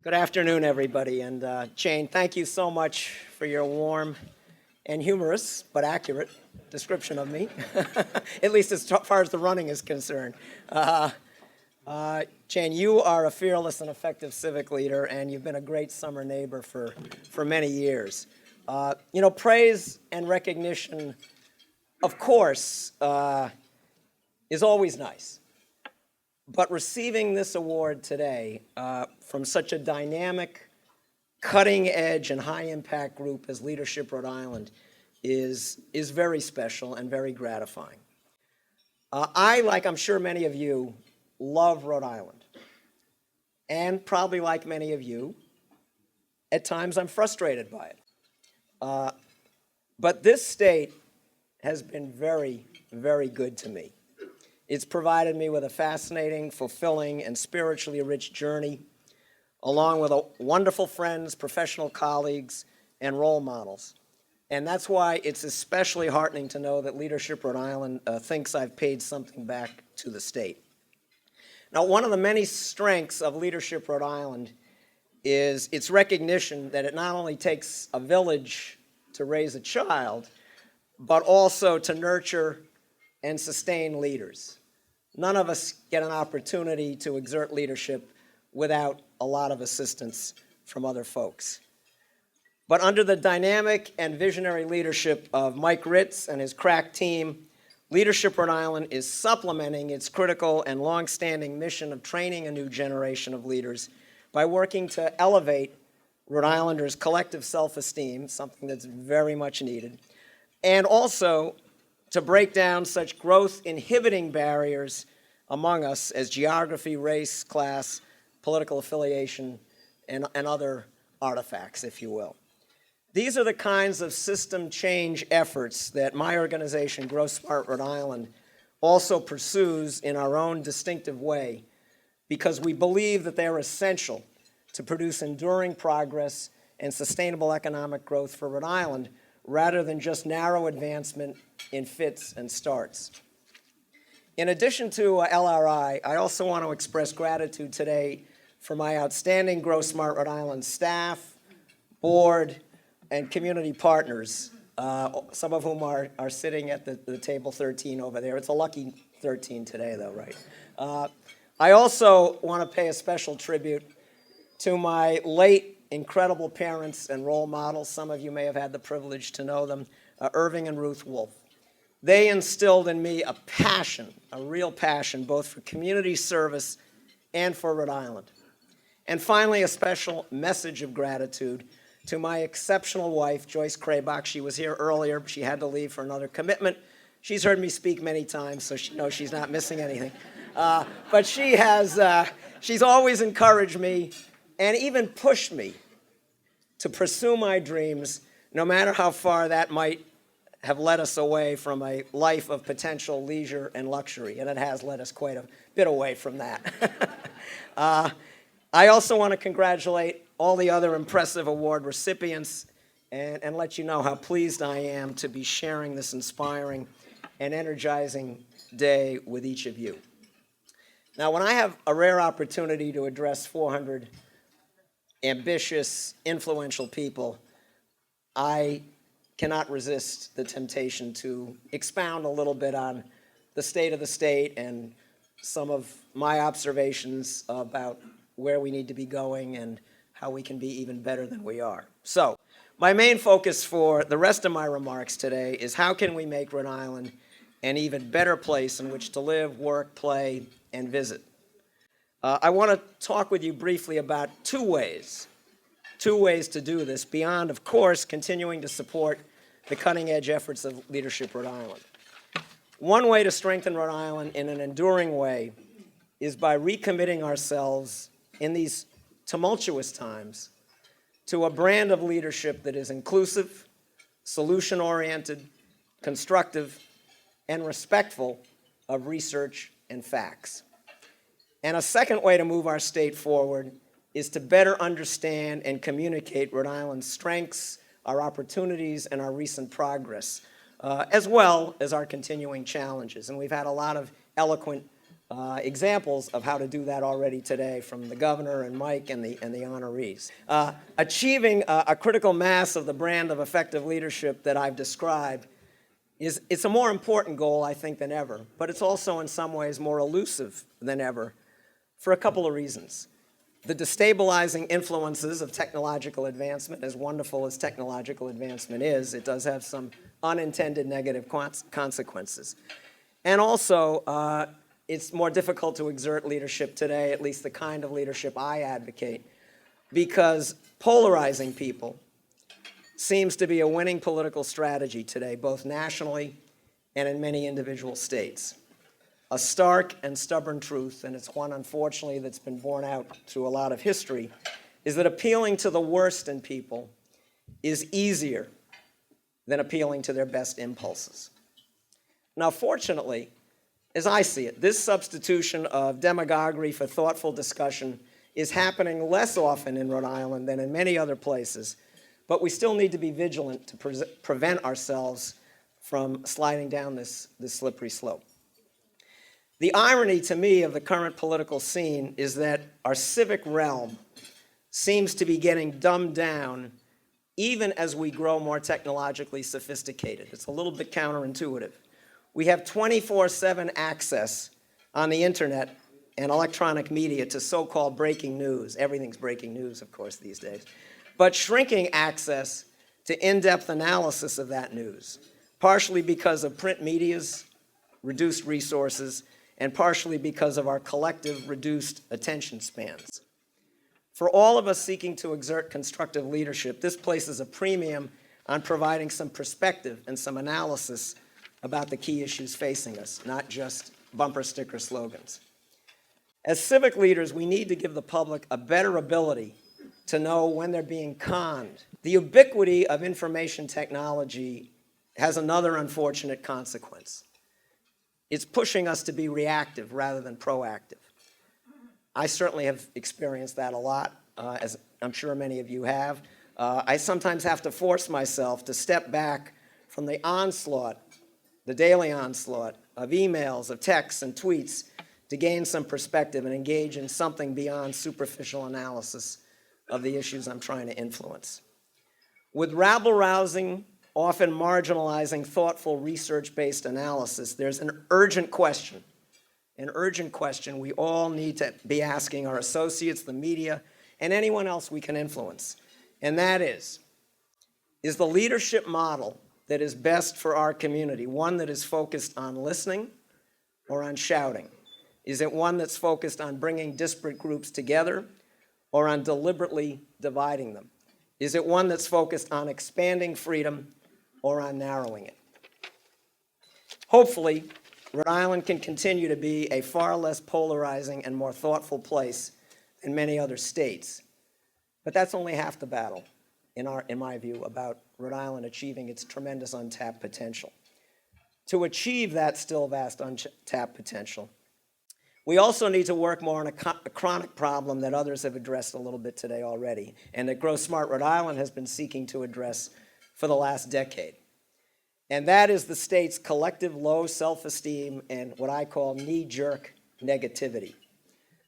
Good afternoon, everybody. And Jane, thank you so much for your warm and humorous, but accurate description of me, at least as far as the running is concerned. Jane, you are a fearless and effective civic leader, and you've been a great summer neighbor for many years. Praise and recognition, of course, is always nice. But receiving this award today from such a dynamic, cutting-edge, and high-impact group as Leadership Rhode Island is very special and very gratifying. I, like I'm sure many of you, love Rhode Island. And probably like many of you, at times I'm frustrated by it. But this state has been very, very good to me. It's provided me with a fascinating, fulfilling, and spiritually rich journey, along with wonderful friends, professional colleagues, and role models. And that's why it's especially heartening to know that Leadership Rhode Island thinks I've paid something back to the state. Now, one of the many strengths of Leadership Rhode Island is its recognition that it not only takes a village to raise a child, but also to nurture and sustain leaders. None of us get an opportunity to exert leadership without a lot of assistance from other folks. But under the dynamic and visionary leadership of Mike Ritz and his crack team, Leadership Rhode Island is supplementing its critical and long-standing mission of training a new generation of leaders by working to elevate Rhode Islanders' collective self-esteem, something that's very much needed, and also to break down such growth-inhibiting barriers among us as geography, race, class, political affiliation, and other artifacts, if you will. These are the kinds of system change efforts that my organization, Grow Smart Rhode Island, also pursues in our own distinctive way, because we believe that they're essential to produce enduring progress and sustainable economic growth for Rhode Island, rather than just narrow advancement in fits and starts. In addition to LRI, I also want to express gratitude today for my outstanding Grow Smart Rhode Island staff, board, and community partners, some of whom are sitting at the table 13 over there. It's a lucky 13 today, though, right? I also want to pay a special tribute to my late incredible parents and role models. Some of you may have had the privilege to know them, Irving and Ruth Wolf. They instilled in me a passion, a real passion, both for community service and for Rhode Island. And finally, a special message of gratitude to my exceptional wife, Joyce Kraybach. She was here earlier. She had to leave for another commitment. She's heard me speak many times, so she knows she's not missing anything. But she's always encouraged me and even pushed me to pursue my dreams, no matter how far that might have led us away from a life of potential leisure and luxury, and it has led us quite a bit away from that. I also want to congratulate all the other impressive award recipients and let you know how pleased I am to be sharing this inspiring and energizing day with each of you. Now, when I have a rare opportunity to address 400 ambitious, influential people, I cannot resist the temptation to expound a little bit on the state of the state and some of my observations about where we need to be going and how we can be even better than we are. So, my main focus for the rest of my remarks today is how can we make Rhode Island an even better place in which to live, work, play, and visit. I want to talk with you briefly about two ways to do this, beyond, of course, continuing to support the cutting-edge efforts of Leadership Rhode Island. One way to strengthen Rhode Island in an enduring way is by recommitting ourselves in these tumultuous times to a brand of leadership that is inclusive, solution-oriented, constructive, and respectful of research and facts. And a second way to move our state forward is to better understand and communicate Rhode Island's strengths, our opportunities, and our recent progress, as well as our continuing challenges. And we've had a lot of eloquent examples of how to do that already today from the governor and Mike and the honorees. Achieving a critical mass of the brand of effective leadership that I've described it's a more important goal, I think, than ever, but it's also in some ways more elusive than ever for a couple of reasons. The destabilizing influences of technological advancement, as wonderful as technological advancement is, it does have some unintended negative consequences. And also, it's more difficult to exert leadership today, at least the kind of leadership I advocate, because polarizing people seems to be a winning political strategy today, both nationally and in many individual states. A stark and stubborn truth, and it's one, unfortunately, that's been borne out through a lot of history, is that appealing to the worst in people is easier than appealing to their best impulses. Now, fortunately, as I see it, this substitution of demagoguery for thoughtful discussion is happening less often in Rhode Island than in many other places, but we still need to be vigilant to prevent ourselves from sliding down this slippery slope. The irony to me of the current political scene is that our civic realm seems to be getting dumbed down even as we grow more technologically sophisticated. It's a little bit counterintuitive. We have 24/7 access on the internet and electronic media to so-called breaking news. Everything's breaking news, of course, these days. But shrinking access to in-depth analysis of that news, partially because of print media's reduced resources and partially because of our collective reduced attention spans. For all of us seeking to exert constructive leadership, this places a premium on providing some perspective and some analysis about the key issues facing us, not just bumper sticker slogans. As civic leaders, we need to give the public a better ability to know when they're being conned. The ubiquity of information technology has another unfortunate consequence. It's pushing us to be reactive rather than proactive. I certainly have experienced that a lot, as I'm sure many of you have. I sometimes have to force myself to step back from the onslaught, the daily onslaught of emails, of texts and tweets to gain some perspective and engage in something beyond superficial analysis of the issues I'm trying to influence. With rabble-rousing, often marginalizing, thoughtful, research-based analysis, there's an urgent question we all need to be asking our associates, the media, and anyone else we can influence. And that is the leadership model that is best for our community one that is focused on listening or on shouting? Is it one that's focused on bringing disparate groups together or on deliberately dividing them? Is it one that's focused on expanding freedom or on narrowing it? Hopefully, Rhode Island can continue to be a far less polarizing and more thoughtful place than many other states. But that's only half the battle, in my view, about Rhode Island achieving its tremendous untapped potential. To achieve that still vast untapped potential, we also need to work more on a chronic problem that others have addressed a little bit today already, and that Grow Smart Rhode Island has been seeking to address for the last decade. And that is the state's collective low self-esteem and what I call knee-jerk negativity.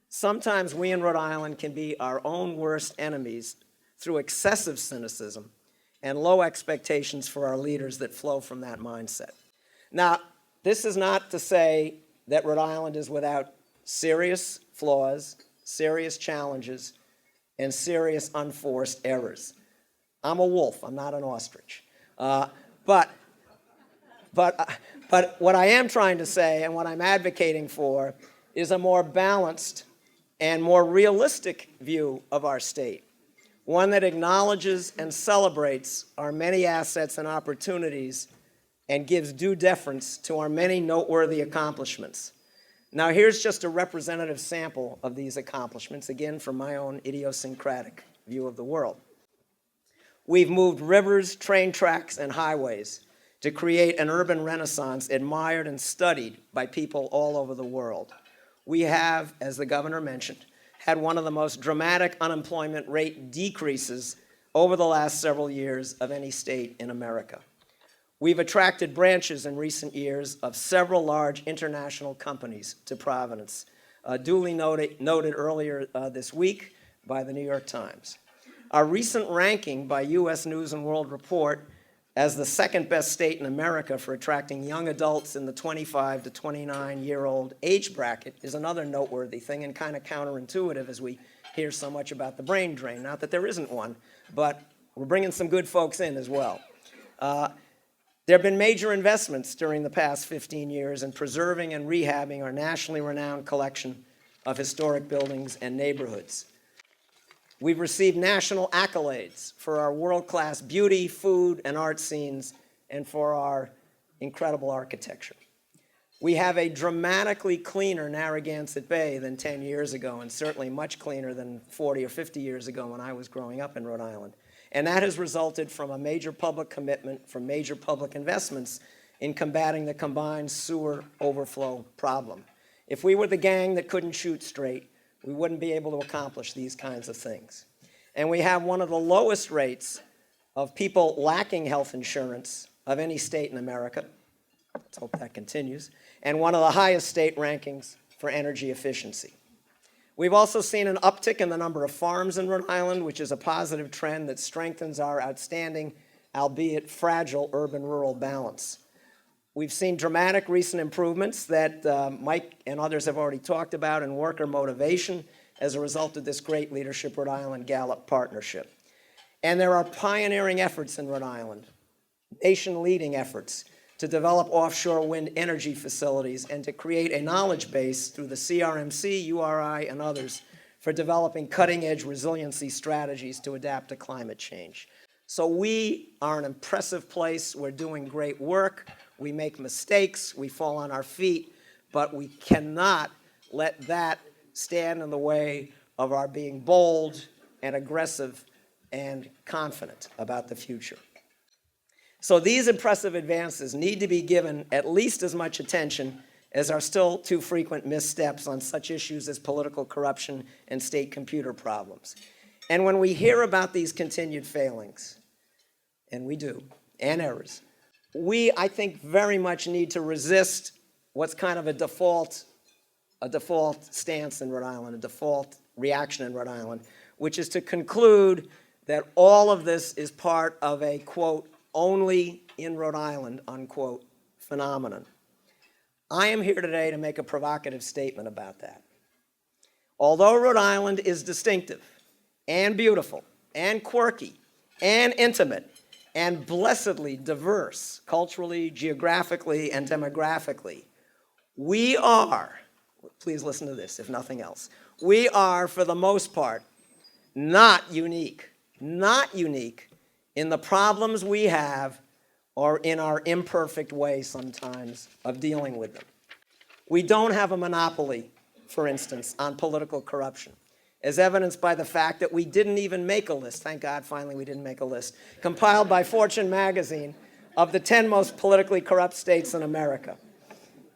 Sometimes we in Rhode Island can be our own worst enemies through excessive cynicism and low expectations for our leaders that flow from that mindset. Now, this is not to say that Rhode Island is without serious flaws, serious challenges, and serious unforced errors. I'm a wolf, I'm not an ostrich. But what I am trying to say and what I'm advocating for is a more balanced and more realistic view of our state, one that acknowledges and celebrates our many assets and opportunities and gives due deference to our many noteworthy accomplishments. Now, here's just a representative sample of these accomplishments, again, from my own idiosyncratic view of the world. We've moved rivers, train tracks, and highways to create an urban renaissance admired and studied by people all over the world. We have, as the governor mentioned, had one of the most dramatic unemployment rate decreases over the last several years of any state in America. We've attracted branches in recent years of several large international companies to Providence, duly noted earlier this week by the New York Times. Our recent ranking by U.S. News and World Report as the second best state in America for attracting young adults in the 25 to 29-year-old age bracket is another noteworthy thing and kind of counterintuitive as we hear so much about the brain drain. Not that there isn't one, but we're bringing some good folks in as well. There have been major investments during the past 15 years in preserving and rehabbing our nationally renowned collection of historic buildings and neighborhoods. We've received national accolades for our world-class beauty, food, and art scenes, and for our incredible architecture. We have a dramatically cleaner Narragansett Bay than 10 years ago, and certainly much cleaner than 40 or 50 years ago when I was growing up in Rhode Island. And that has resulted from a major public commitment, from major public investments in combating the combined sewer overflow problem. If we were the gang that couldn't shoot straight, we wouldn't be able to accomplish these kinds of things. And we have one of the lowest rates of people lacking health insurance of any state in America. Let's hope that continues. And one of the highest state rankings for energy efficiency. We've also seen an uptick in the number of farms in Rhode Island, which is a positive trend that strengthens our outstanding, albeit fragile, urban-rural balance. We've seen dramatic recent improvements that Mike and others have already talked about in worker motivation as a result of this great Leadership Rhode Island Gallup partnership. And there are pioneering efforts in Rhode Island, nation-leading efforts, to develop offshore wind energy facilities and to create a knowledge base through the CRMC, URI, and others for developing cutting-edge resiliency strategies to adapt to climate change. So we are an impressive place. We're doing great work. We make mistakes. We fall on our feet. But we cannot let that stand in the way of our being bold and aggressive and confident about the future. So these impressive advances need to be given at least as much attention as our still too frequent missteps on such issues as political corruption and state computer problems. And when we hear about these continued failings, and we do, and errors, we, I think, very much need to resist what's kind of a default stance in Rhode Island, a default reaction in Rhode Island, which is to conclude that all of this is part of a, quote, only in Rhode Island, unquote, phenomenon. I am here today to make a provocative statement about that. Although Rhode Island is distinctive and beautiful and quirky and intimate and blessedly diverse culturally, geographically, and demographically, we are, please listen to this if nothing else, we are, for the most part, not unique in the problems we have or in our imperfect way sometimes of dealing with them. We don't have a monopoly, for instance, on political corruption, as evidenced by the fact that we didn't even make a list, thank God finally we didn't make a list, compiled by Fortune magazine of the 10 most politically corrupt states in America.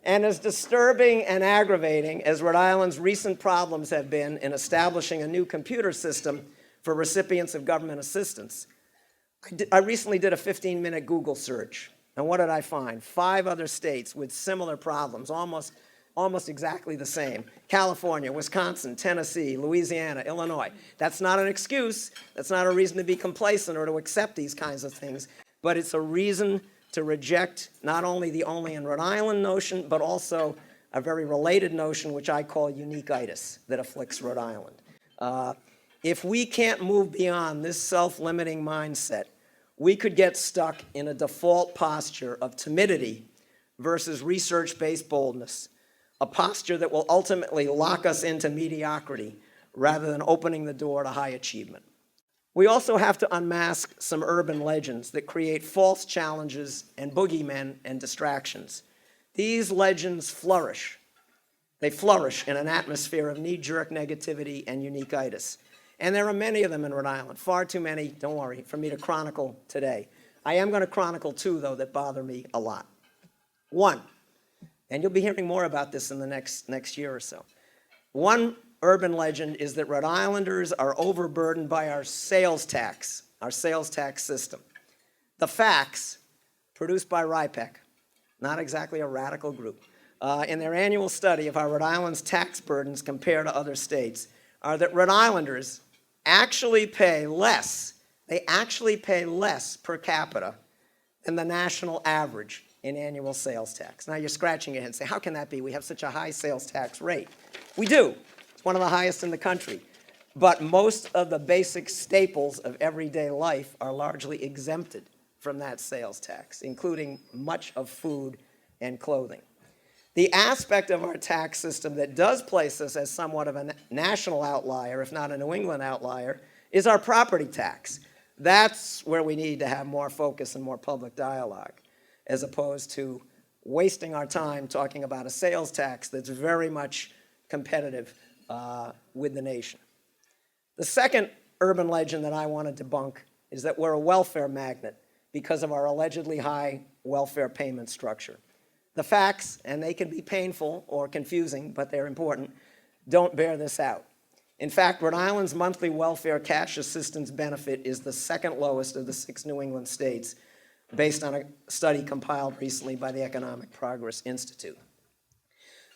And as disturbing and aggravating as Rhode Island's recent problems have been in establishing a new computer system for recipients of government assistance, I recently did a 15-minute Google search, and what did I find? 5 other states with similar problems, almost exactly the same. California, Wisconsin, Tennessee, Louisiana, Illinois. That's not an excuse. That's not a reason to be complacent or to accept these kinds of things, but it's a reason to reject not only the only in Rhode Island notion, but also a very related notion, which I call unique-itis, that afflicts Rhode Island. If we can't move beyond this self-limiting mindset, we could get stuck in a default posture of timidity versus research-based boldness, a posture that will ultimately lock us into mediocrity rather than opening the door to high achievement. We also have to unmask some urban legends that create false challenges and boogeymen and distractions. These legends flourish. They flourish in an atmosphere of knee-jerk negativity and unique-itis. And there are many of them in Rhode Island, far too many, don't worry, for me to chronicle today. I am going to chronicle 2, though, that bother me a lot. 1, and you'll be hearing more about this in the next year or so. 1 urban legend is that Rhode Islanders are overburdened by our sales tax system. The facts produced by RIPEC, not exactly a radical group, in their annual study of how Rhode Island's tax burdens compare to other states, are that Rhode Islanders actually pay less, they actually pay less per capita than the national average in annual sales tax. Now you're scratching your head and say, how can that be? We have such a high sales tax rate. We do. It's one of the highest in the country. But most of the basic staples of everyday life are largely exempted from that sales tax, including much of food and clothing. The aspect of our tax system that does place us as somewhat of a national outlier, if not a New England outlier, is our property tax. That's where we need to have more focus and more public dialogue, as opposed to wasting our time talking about a sales tax that's very much competitive with the nation. The second urban legend that I want to debunk is that we're a welfare magnet because of our allegedly high welfare payment structure. The facts, and they can be painful or confusing, but they're important, don't bear this out. In fact, Rhode Island's monthly welfare cash assistance benefit is the second lowest of the 6 New England states, based on a study compiled recently by the Economic Progress Institute.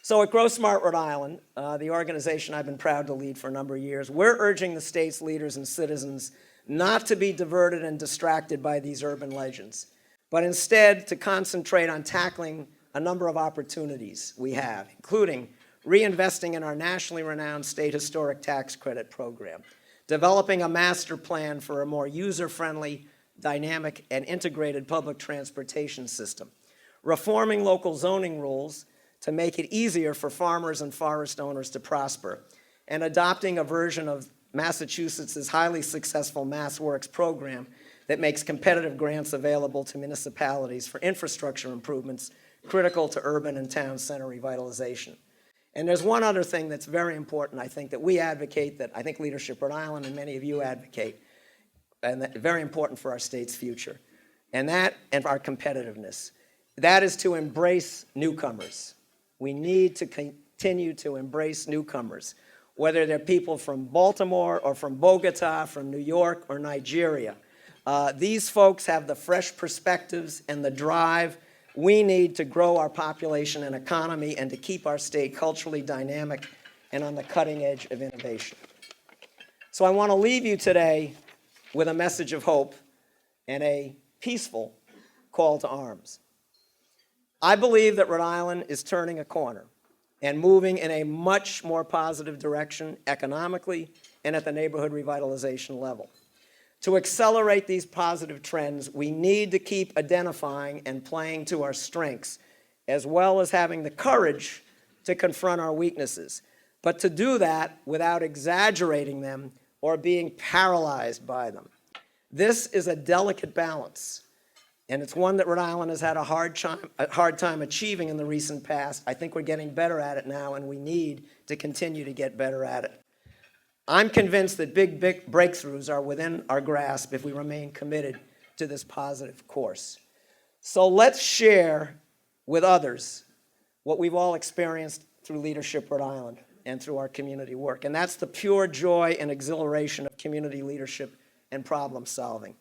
So at Grow Smart Rhode Island, the organization I've been proud to lead for a number of years, we're urging the state's leaders and citizens not to be diverted and distracted by these urban legends, but instead to concentrate on tackling a number of opportunities we have, including reinvesting in our nationally renowned state historic tax credit program, developing a master plan for a more user-friendly, dynamic, and integrated public transportation system, reforming local zoning rules to make it easier for farmers and forest owners to prosper, and adopting a version of Massachusetts' highly successful MassWorks program that makes competitive grants available to municipalities for infrastructure improvements critical to urban and town center revitalization. And there's one other thing that's very important, I think, that we advocate, that I think Leadership Rhode Island and many of you advocate, and that very important for our state's future, and our competitiveness. That is to embrace newcomers. We need to continue to embrace newcomers, whether they're people from Baltimore or from Bogota, from New York or Nigeria. These folks have the fresh perspectives and the drive we need to grow our population and economy and to keep our state culturally dynamic and on the cutting edge of innovation. So I want to leave you today with a message of hope and a peaceful call to arms. I believe that Rhode Island is turning a corner and moving in a much more positive direction economically and at the neighborhood revitalization level. To accelerate these positive trends, we need to keep identifying and playing to our strengths, as well as having the courage to confront our weaknesses, but to do that without exaggerating them or being paralyzed by them. This is a delicate balance, and it's one that Rhode Island has had a hard time achieving in the recent past. I think we're getting better at it now, and we need to continue to get better at it. I'm convinced that big breakthroughs are within our grasp if we remain committed to this positive course. So let's share with others what we've all experienced through Leadership Rhode Island and through our community work. And that's the pure joy and exhilaration of community leadership and problem solving.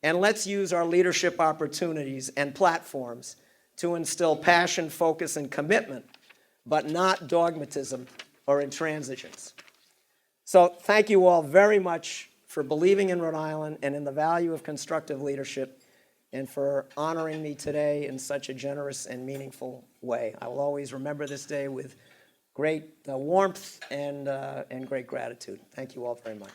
And let's use our leadership opportunities and platforms to instill passion, focus, and commitment, but not dogmatism or intransigence. So thank you all very much for believing in Rhode Island and in the value of constructive leadership, and for honoring me today in such a generous and meaningful way. I will always remember this day with great warmth and great gratitude. Thank you all very much.